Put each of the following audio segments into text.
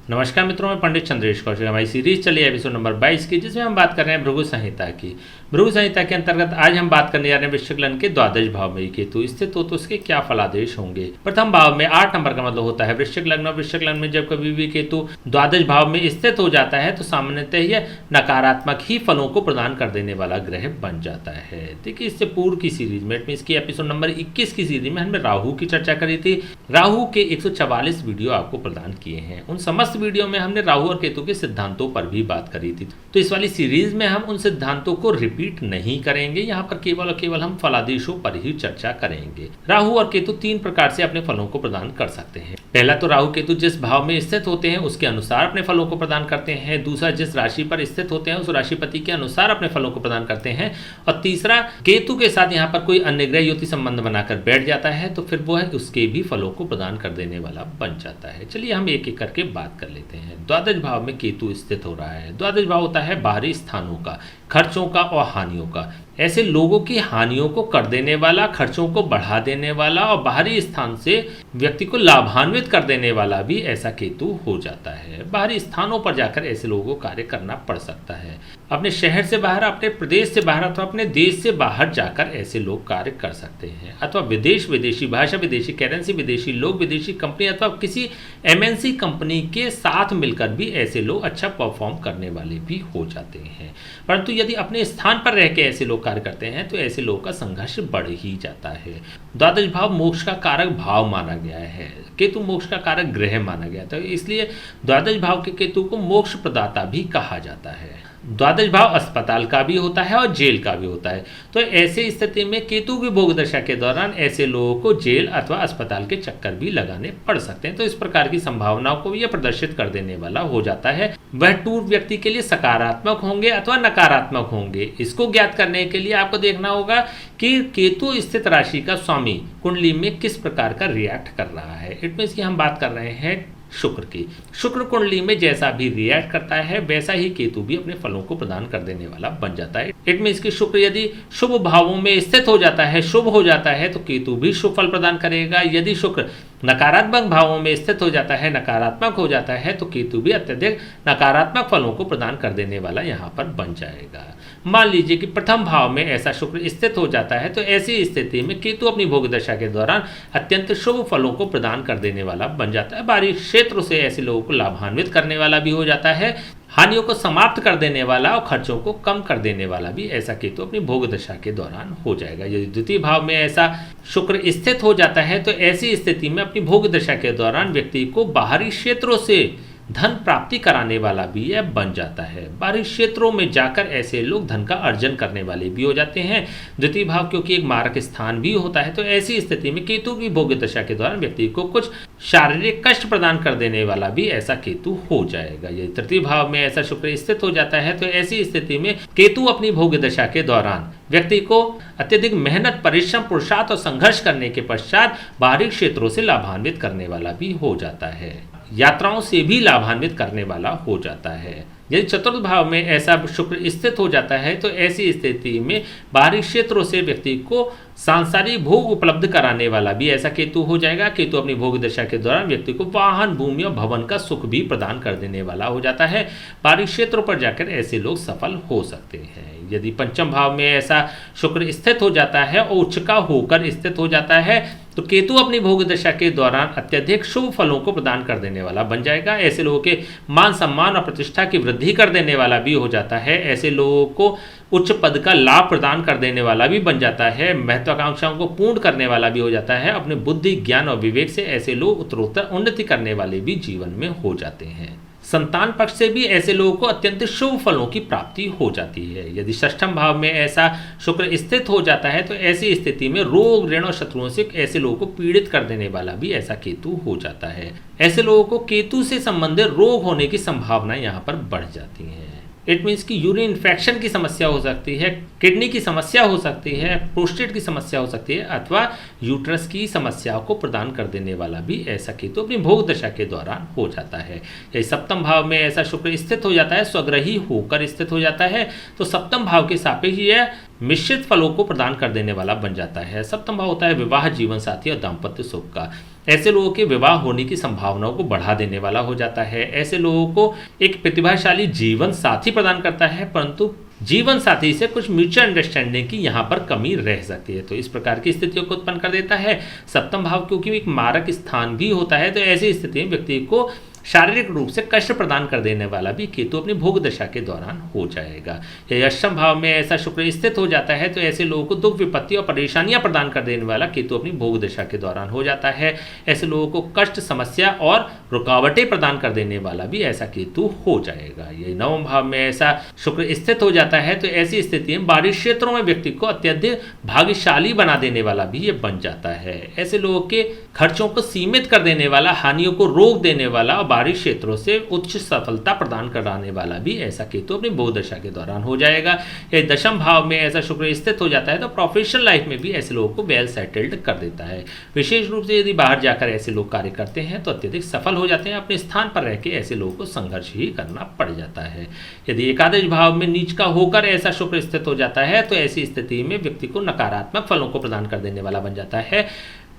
नमस्कार मित्रों, मैं पंडित चंद्रेश कौशिक। हमारी सीरीज चली है एपिसोड नंबर 22 की, जिसमें हम बात कर रहे हैं भृगु संहिता की। भृगु संहिता के अंतर्गत आज हम बात करने जा रहे हैं वृश्चिक लग्न के द्वादश भाव में केतु स्थित हो तो उसके क्या फलादेश होंगे। प्रथम भाव में 8 नंबर का मतलब होता है वृश्चिक लग्न, और वृश्चिक लग्न में जब कभी भी केतु द्वादश भाव में स्थित हो जाता है तो सामान्यतः यह नकारात्मक ही फलों को प्रदान कर देने वाला ग्रह बन जाता है। देखिए, इससे पूर्व की सीरीज में इसकी एपिसोड नंबर 21 की सीरीज में हमने राहु की चर्चा करी थी। राहु के 144 वीडियो आपको प्रदान किए हैं। उन समस्त वीडियो में हमने राहु और केतु के सिद्धांतों पर भी बात करी थी। तो इस वाली सीरीज में हम उन सिद्धांतों को रिपीट नहीं करेंगे, यहाँ पर केवल और केवल हम फलादेशों पर ही चर्चा करेंगे। राहु और केतु 3 प्रकार से अपने फलों को प्रदान कर सकते हैं। पहला तो राहु केतु जिस भाव में स्थित होते हैं उसके अनुसार अपने फलों को प्रदान करते हैं। दूसरा, जिस राशि पर स्थित होते हैं उस राशिपति के अनुसार अपने फलों को प्रदान करते हैं। और तीसरा, केतु के साथ यहाँ पर कोई अन्य ग्रह युति संबंध बनाकर बैठ जाता है तो फिर वो है उसके भी फलों को प्रदान कर देने वाला बन जाता है। चलिए हम एक एक करके बात कर लेते हैं। द्वादश भाव में केतु स्थित हो रहा है। द्वादश भाव होता है बाहरी स्थानों का, खर्चों का और हानियों का। ऐसे लोगों की हानियों को कर देने वाला, खर्चों को बढ़ा देने वाला और बाहरी स्थान से व्यक्ति को लाभान्वित कर देने वाला भी ऐसा केतु हो जाता है। बाहरी स्थानों पर जाकर ऐसे लोगों को कार्य करना पड़ सकता है। अपने शहर से बाहर, अपने प्रदेश से बाहर अथवा अपने देश से बाहर जाकर ऐसे लोग कार्य कर सकते हैं। अथवा विदेशी भाषा, विदेशी करेंसी, विदेशी लोग, विदेशी कंपनी अथवा किसी एमएनसी कंपनी के साथ मिलकर भी ऐसे लोग अच्छा परफॉर्म करने वाले भी हो जाते हैं। परंतु यदि अपने स्थान पर रह के ऐसे लोग कार्य करते हैं तो ऐसे लोगों का संघर्ष बढ़ ही जाता है। द्वादश भाव मोक्ष का कारक भाव माना गया है, केतु मोक्ष का कारक ग्रह माना गया था, इसलिए द्वादश भाव के केतु को मोक्ष प्रदाता भी कहा जाता है। द्वादश भाव अस्पताल का भी होता है और जेल का भी होता है। तो ऐसे स्थिति में केतु की भोग दशा के दौरान ऐसे लोगों को जेल अथवा अस्पताल के चक्कर भी लगाने पड़ सकते हैं। तो इस प्रकार की संभावनाओं को यह प्रदर्शित कर देने वाला हो जाता है। वह टूर व्यक्ति के लिए सकारात्मक होंगे अथवा नकारात्मक होंगे, इसको ज्ञात करने के लिए आपको देखना होगा कि केतु स्थित राशि का स्वामी कुंडली में किस प्रकार का रिएक्ट कर रहा है। इट मीन्स की हम बात कर रहे हैं शुक्र की। शुक्र कुंडली में जैसा भी रिएक्ट करता है वैसा ही केतु भी अपने फलों को प्रदान कर देने वाला बन जाता है। इट मीन्स कि शुक्र यदि शुभ भावों में स्थित हो जाता है, शुभ हो जाता है, तो केतु भी शुभ फल प्रदान करेगा। यदि शुक्र नकारात्मक भावों में स्थित हो जाता है, नकारात्मक हो जाता है, तो केतु भी अत्यधिक नकारात्मक फलों को प्रदान कर देने वाला यहाँ पर बन जाएगा। मान लीजिए कि प्रथम भाव में ऐसा शुक्र स्थित हो जाता है तो ऐसी स्थिति में केतु अपनी भोग दशा के दौरान अत्यंत शुभ फलों को प्रदान कर देने वाला बन जाता है। बाहरी क्षेत्र से ऐसे लोगों को लाभान्वित करने वाला भी हो जाता है, हानियों को समाप्त कर देने वाला और खर्चों को कम कर देने वाला भी ऐसा केतु अपनी भोग दशा के दौरान हो जाएगा। यदि द्वितीय भाव में ऐसा शुक्र स्थित हो जाता है तो ऐसी स्थिति में अपनी भोग दशा के दौरान व्यक्ति को बाहरी क्षेत्रों से धन प्राप्ति कराने वाला भी यह बन जाता है। बाहरी क्षेत्रों में जाकर ऐसे लोग धन का अर्जन करने वाले भी हो जाते हैं। द्वितीय भाव क्योंकि एक मारक स्थान भी होता है तो ऐसी स्थिति में केतु की भोग दशा के दौरान व्यक्ति को कुछ शारीरिक कष्ट प्रदान कर देने वाला भी ऐसा केतु हो जाएगा। यदि तृतीय भाव में ऐसा शुक्र स्थित हो जाता है तो ऐसी स्थिति में केतु अपनी भोग दशा के दौरान व्यक्ति को अत्यधिक मेहनत, परिश्रम, पुरुषार्थ और संघर्ष करने के पश्चात बाहरी क्षेत्रों से लाभान्वित करने वाला भी हो जाता है। यात्राओं से भी लाभान्वित करने वाला हो जाता है। यदि चतुर्थ भाव में ऐसा शुक्र स्थित हो जाता है तो ऐसी स्थिति में बाहरी क्षेत्रों से व्यक्ति को सांसारिक भोग उपलब्ध कराने वाला भी ऐसा केतु हो जाएगा। केतु अपनी भोग दशा के दौरान व्यक्ति को वाहन, भूमि और भवन का सुख भी प्रदान कर देने वाला हो जाता है। बाहरी क्षेत्रों पर जाकर ऐसे लोग सफल हो सकते हैं। यदि पंचम भाव में ऐसा शुक्र स्थित हो जाता है और उच्च का होकर स्थित हो जाता है तो केतु अपनी भोग दशा के दौरान अत्यधिक शुभ फलों को प्रदान कर देने वाला बन जाएगा। ऐसे लोगों के मान, सम्मान और प्रतिष्ठा की वृद्धि कर देने वाला भी हो जाता है। ऐसे लोगों को उच्च पद का लाभ प्रदान कर देने वाला भी बन जाता है। महत्वाकांक्षाओं को पूर्ण करने वाला भी हो जाता है। अपने बुद्धि, ज्ञान और विवेक से ऐसे लोग उत्तरोत्तर उन्नति करने वाले भी जीवन में हो जाते हैं। संतान पक्ष से भी ऐसे लोगों को अत्यंत शुभ फलों की प्राप्ति हो जाती है। यदि षष्ठम भाव में ऐसा शुक्र स्थित हो जाता है तो ऐसी स्थिति में रोग, ऋण और शत्रुओं से ऐसे लोगों को पीड़ित कर देने वाला भी ऐसा केतु हो जाता है। ऐसे लोगों को केतु से संबंधित रोग होने की संभावना यहाँ पर बढ़ जाती है। इट मीन्स कि यूरिन इन्फेक्शन की समस्या हो सकती है, किडनी की समस्या हो सकती है, प्रोस्टेट की समस्या हो सकती है अथवा यूट्रस की समस्याओं को प्रदान कर देने वाला भी ऐसा केतु अपनी भोग दशा के दौरान हो जाता है। यदि सप्तम भाव में ऐसा शुक्र स्थित हो जाता है, स्वग्रही होकर स्थित हो जाता है, तो सप्तम भाव के सापेक्ष यह मिश्रित फलों को प्रदान कर देने वाला बन जाता है। सप्तम भाव होता है विवाह, जीवन साथी और दाम्पत्य सुख का। ऐसे लोगों के विवाह होने की संभावनाओं को बढ़ा देने वाला हो जाता है। ऐसे लोगों को एक प्रतिभाशाली जीवन साथी प्रदान करता है, परंतु जीवन साथी से कुछ म्यूचुअल अंडरस्टैंडिंग की यहाँ पर कमी रह सकती है, तो इस प्रकार की स्थितियों को उत्पन्न कर देता है। सप्तम भाव क्योंकि एक मारक स्थान भी होता है, तो ऐसी स्थिति में व्यक्ति को शारीरिक रूप से कष्ट प्रदान कर देने वाला भी केतु अपनी भोग दशा के दौरान हो जाएगा। यदि अष्टम भाव में ऐसा शुक्र स्थित हो जाता है तो ऐसे लोगों को दुख, विपत्ति और परेशानियां प्रदान कर देने वाला केतु अपनी भोग दशा के दौरान हो जाता है। ऐसे लोगों को कष्ट, समस्या और रुकावटें प्रदान कर देने वाला भी ऐसा केतु हो जाएगा। यदि नवम भाव में ऐसा शुक्र स्थित हो जाता है तो ऐसी स्थिति में बाहरी क्षेत्रों में व्यक्ति को अत्यधिक भाग्यशाली बना देने वाला भी ये बन जाता है। ऐसे लोगों के खर्चों को सीमित कर देने वाला, हानियों को रोक देने वाला और बाहरी क्षेत्रों से उच्च सफलता प्रदान कराने वाला भी ऐसा केतु अपनी भोग दशा के दौरान हो जाएगा। यदि दशम भाव में ऐसा शुक्र स्थित हो जाता है तो प्रोफेशनल लाइफ में भी ऐसे लोगों को वेल सेटल्ड कर देता है। विशेष रूप से यदि बाहर जाकर ऐसे लोग कार्य करते हैं तो अत्यधिक सफल हो जाते हैं। अपने स्थान पर रह के ऐसे लोगों को संघर्ष ही करना पड़ जाता है। यदि एकादश भाव में नीच का होकर ऐसा शुक्र स्थित हो जाता है तो ऐसी स्थिति में व्यक्ति को नकारात्मक फलों को प्रदान कर देने वाला बन जाता है।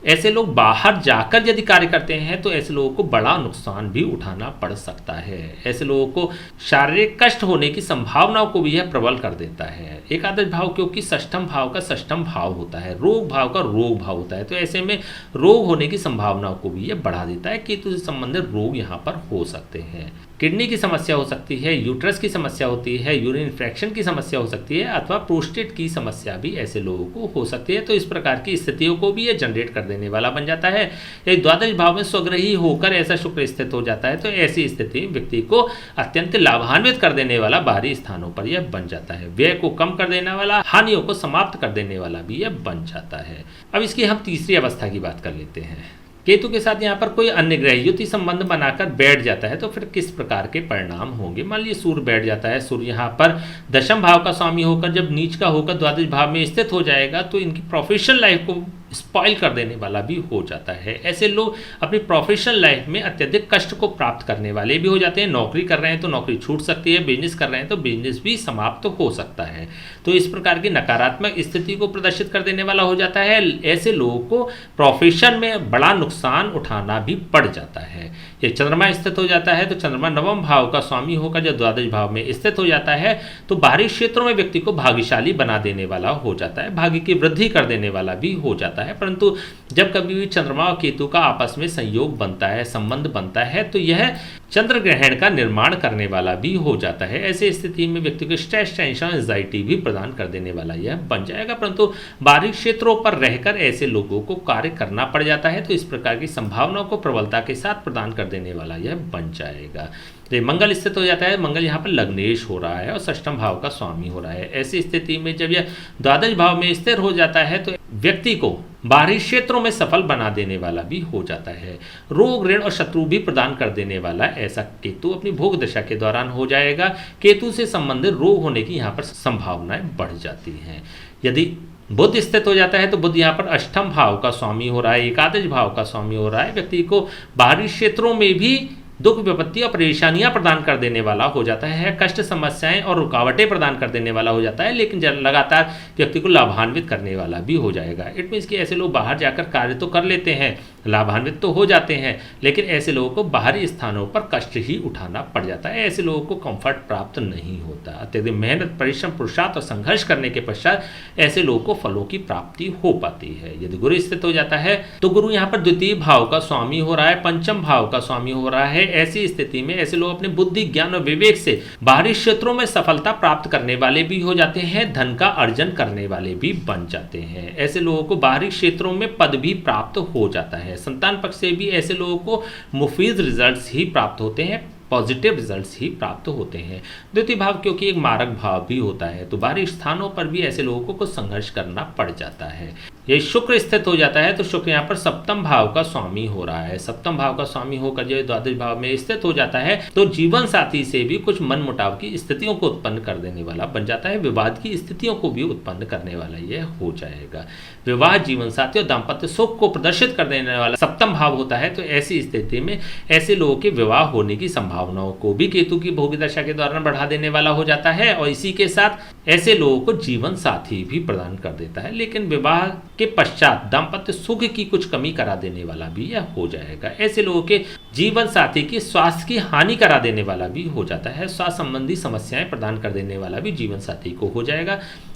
ऐसे लोग बाहर जाकर यदि कार्य करते हैं तो ऐसे लोगों को बड़ा नुकसान भी उठाना पड़ सकता है। ऐसे लोगों को शारीरिक कष्ट होने की संभावनाओं को भी यह प्रबल कर देता है। एकादश भाव क्योंकि षष्ठम भाव का षष्ठम भाव होता है, रोग भाव का रोग भाव होता है, तो ऐसे में रोग होने की संभावनाओं को भी यह बढ़ा देता है। केतु से संबंधित रोग यहाँ पर हो सकते हैं। किडनी की समस्या हो सकती है, यूट्रस की समस्या होती है, यूरिन इन्फेक्शन की समस्या हो सकती है अथवा प्रोस्टेट की समस्या भी ऐसे लोगों को हो सकती है। तो इस प्रकार की स्थितियों को भी ये जनरेट कर देने वाला बन जाता है। यदि द्वादश भाव में स्वग्रही होकर ऐसा शुक्र स्थित हो जाता है तो ऐसी स्थिति में व्यक्ति को अत्यंत लाभान्वित कर देने वाला बाहरी स्थानों पर यह बन जाता है। व्यय को कम कर देने वाला, हानियों को समाप्त कर देने वाला भी यह बन जाता है। अब इसकी हम तीसरी अवस्था की बात कर लेते हैं। केतु के साथ यहाँ पर कोई अन्य ग्रह युति संबंध बनाकर बैठ जाता है तो फिर किस प्रकार के परिणाम होंगे। मान लीजिए सूर्य बैठ जाता है, सूर्य यहाँ पर दशम भाव का स्वामी होकर जब नीच का होकर द्वादश भाव में स्थित हो जाएगा तो इनकी प्रोफेशनल लाइफ को स्पॉइल कर देने वाला भी हो जाता है। ऐसे लोग अपनी प्रोफेशनल लाइफ में अत्यधिक कष्ट को प्राप्त करने वाले भी हो जाते हैं। नौकरी कर रहे हैं तो नौकरी छूट सकती है, बिजनेस कर रहे हैं तो बिजनेस भी समाप्त हो सकता है। तो इस प्रकार की नकारात्मक स्थिति को प्रदर्शित कर देने वाला हो जाता है। ऐसे लोगों को प्रोफेशन में बड़ा नुकसान उठाना भी पड़ जाता है। ये चंद्रमा स्थित हो जाता है तो चंद्रमा नवम भाव का स्वामी होकर जब द्वादश भाव में स्थित हो जाता है तो बाहरी क्षेत्रों में व्यक्ति को भाग्यशाली बना देने वाला हो जाता है, भाग्य की वृद्धि कर देने वाला भी हो जाता है। परंतु जब कभी भी चंद्रमा और केतु का आपस में संयोग बनता है, संबंध बनता है, तो यह चंद्र ग्रहण का निर्माण करने वाला भी हो जाता है। ऐसे स्थिति में व्यक्ति को स्ट्रेस, टेंशन, एंजाइटी भी प्रदान कर देने वाला यह बन जाएगा। परंतु बाहरी क्षेत्रों पर रहकर ऐसे लोगों को कार्य करना पड़ जाता है तो इस प्रकार की संभावनाओं को प्रबलता के साथ प्रदान कर देने वाला यह बन जाएगा। तो मंगल स्थित हो जाता है, मंगल यहाँ पर लग्नेश हो रहा है और षष्ठम भाव का स्वामी हो रहा है। ऐसी स्थिति में जब यह द्वादश भाव में स्थिर हो जाता है तो व्यक्ति को बाहरी क्षेत्रों में सफल बना देने वाला भी हो जाता है। रोग, ऋण और शत्रु भी प्रदान कर देने वाला ऐसा केतु अपनी भोग दशा के दौरान हो जाएगा। केतु से संबंधित रोग होने की यहाँ पर संभावनाएं बढ़ जाती हैं। यदि बुध स्थित हो जाता है तो बुध यहाँ पर अष्टम भाव का स्वामी हो रहा है, एकादश भाव का स्वामी हो रहा है। व्यक्ति को बाहरी क्षेत्रों में भी दुख, विपत्ति और परेशानियां प्रदान कर देने वाला हो जाता है, कष्ट, समस्याएं और रुकावटें प्रदान कर देने वाला हो जाता है, लेकिन लगातार व्यक्ति को लाभान्वित करने वाला भी हो जाएगा। इट मीन्स कि ऐसे लोग बाहर जाकर कार्य तो कर लेते हैं, लाभान्वित तो हो जाते हैं, लेकिन ऐसे लोगों को बाहरी स्थानों पर कष्ट ही उठाना पड़ जाता है। ऐसे लोगों को कंफर्ट प्राप्त नहीं होता। अत्यधिक मेहनत, परिश्रम, पुरुषार्थ और संघर्ष करने के पश्चात ऐसे लोगों को फलों की प्राप्ति हो पाती है। यदि गुरु स्थित हो जाता है तो गुरु यहाँ पर द्वितीय भाव का स्वामी हो रहा है, पंचम भाव का स्वामी हो रहा है। ऐसी स्थिति में ऐसे लोग अपने बुद्धि, ज्ञान और विवेक से बाहरी क्षेत्रों में सफलता प्राप्त करने वाले भी हो जाते हैं, धन का अर्जन करने वाले भी बन जाते हैं। ऐसे लोगों को बाहरी क्षेत्रों में पद भी प्राप्त हो जाता है। संतान पक्ष से भी ऐसे लोगों को मुफीद रिजल्ट्स ही प्राप्त होते हैं, पॉजिटिव रिजल्ट्स ही प्राप्त होते हैं। द्वितीय भाव क्योंकि एक मारक भाव भी होता है तो बाहरी स्थानों पर भी ऐसे लोगों को कुछ संघर्ष करना पड़ जाता है। ये शुक्र स्थित हो जाता है तो शुक्र यहाँ पर सप्तम भाव का स्वामी हो रहा है। सप्तम भाव का स्वामी होकर जो द्वादश भाव में स्थित हो जाता है तो जीवन साथी से भी कुछ मन मुटाव की स्थितियों को उत्पन्न कर देने वाला बन जाता है, विवाद की स्थितियों को भी उत्पन्न करने वाला यह हो जाएगा। विवाह जीवन साथी और दाम्पत्य सुख को प्रदर्शित कर देने वाला सप्तम भाव होता है, तो ऐसी स्थिति में ऐसे लोगों के विवाह होने की संभावनाओं को भी केतु की भोगी दशा के दौरान बढ़ा देने वाला हो जाता है और इसी के साथ ऐसे लोगों को जीवन साथी भी प्रदान कर देता है। लेकिन विवाह के पश्चात दाम्पत्य सुख की कुछ कमी करा देने वाला भी यह हो जाएगा। ऐसे लोगों के जीवन साथी की स्वास्थ्य की हानि करा देने वाला भी हो जाता है। स्वास्थ्य संबंधी समस्याएं प्रदान कर देने वाला भी जीवन साथी को हो जाएगा।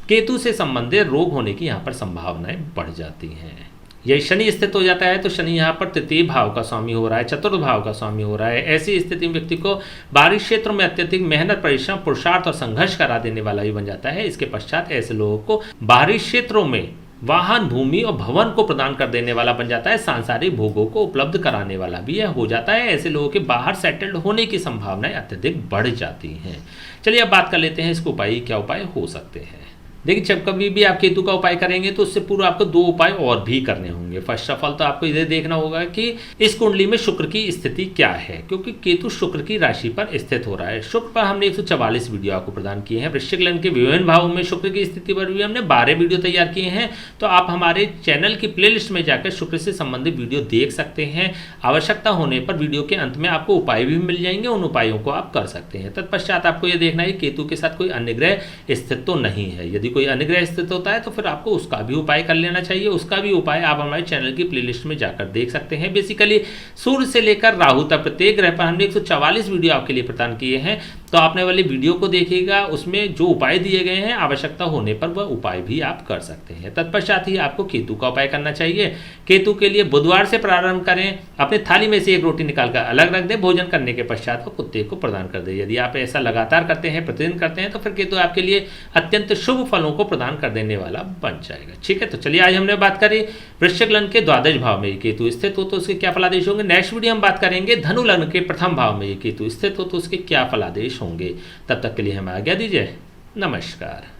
केतु से संबंधित रोग होने की यहाँ पर संभावनाएं बढ़ जाती हैं। यही शनि स्थित हो जाता है तो शनि यहाँ पर तृतीय भाव का स्वामी हो रहा है, चतुर्थ भाव का स्वामी हो रहा है। ऐसी स्थिति में व्यक्ति को बाहरी क्षेत्रों में अत्यधिक मेहनत, परिश्रम, पुरुषार्थ और संघर्ष करा देने वाला भी बन जाता है। इसके पश्चात ऐसे लोगों को बाहरी क्षेत्रों में वाहन, भूमि और भवन को प्रदान कर देने वाला बन जाता है। सांसारिक भोगों को उपलब्ध कराने वाला भी यह हो जाता है। ऐसे लोगों के बाहर सेटल्ड होने की संभावनाएं अत्यधिक बढ़ जाती हैं। चलिए अब बात कर लेते हैं इसके उपाय, क्या उपाय हो सकते हैं। देखिए, जब कभी भी आप केतु का उपाय करेंगे तो उससे पूर्व आपको दो उपाय और भी करने होंगे। फर्स्ट ऑफ ऑल तो आपको ये देखना होगा कि इस कुंडली में शुक्र की स्थिति क्या है, क्योंकि केतु शुक्र की राशि पर स्थित हो रहा है। शुक्र पर हमने 144 वीडियो आपको प्रदान किए हैं। वृश्चिक लग्न के विभिन्न भावों में शुक्र की स्थिति पर भी हमने 12 वीडियो तैयार किए हैं। तो आप हमारे चैनल की प्लेलिस्ट में जाकर शुक्र से संबंधित वीडियो देख सकते हैं। आवश्यकता होने पर वीडियो के अंत में आपको उपाय भी मिल जाएंगे, उन उपायों को आप कर सकते हैं। तत्पश्चात आपको यह देखना है केतु के साथ कोई अन्य ग्रह स्थित तो नहीं है। यदि कोई अन्य ग्रह स्थित होता है तो फिर आपको उसका भी उपाय कर लेना चाहिए। उसका भी उपाय आप हमारे चैनल की प्लेलिस्ट में जाकर देख सकते हैं। बेसिकली सूर्य से लेकर राहु तक प्रत्येक ग्रह पर हमने 144 वीडियो आपके लिए प्रदान किए हैं। तो आपने वाली वीडियो को देखिएगा, उसमें जो उपाय दिए गए हैं आवश्यकता होने पर वह उपाय भी आप कर सकते हैं। तत्पश्चात ही आपको केतु का उपाय करना चाहिए। केतु के लिए बुधवार से प्रारंभ करें। अपने थाली में से एक रोटी निकालकर अलग रख दें। भोजन करने के पश्चात वो कुत्ते को प्रदान कर दें। यदि आप ऐसा लगातार करते हैं, प्रतिदिन करते हैं, तो फिर केतु आपके लिए अत्यंत शुभ फलों को प्रदान कर देने वाला बन जाएगा। ठीक है, तो चलिए आज हमने बात करी वृश्चिक लग्न के द्वादश भाव में ये केतु स्थित हो तो उसके क्या फलादेश होंगे। नेक्स्ट वीडियो हम बात करेंगे धनु लग्न के प्रथम भाव में ये केतु स्थित हो तो उसके क्या फलादेश होंगे। तब तक के लिए हमें आज्ञा दीजिए। नमस्कार।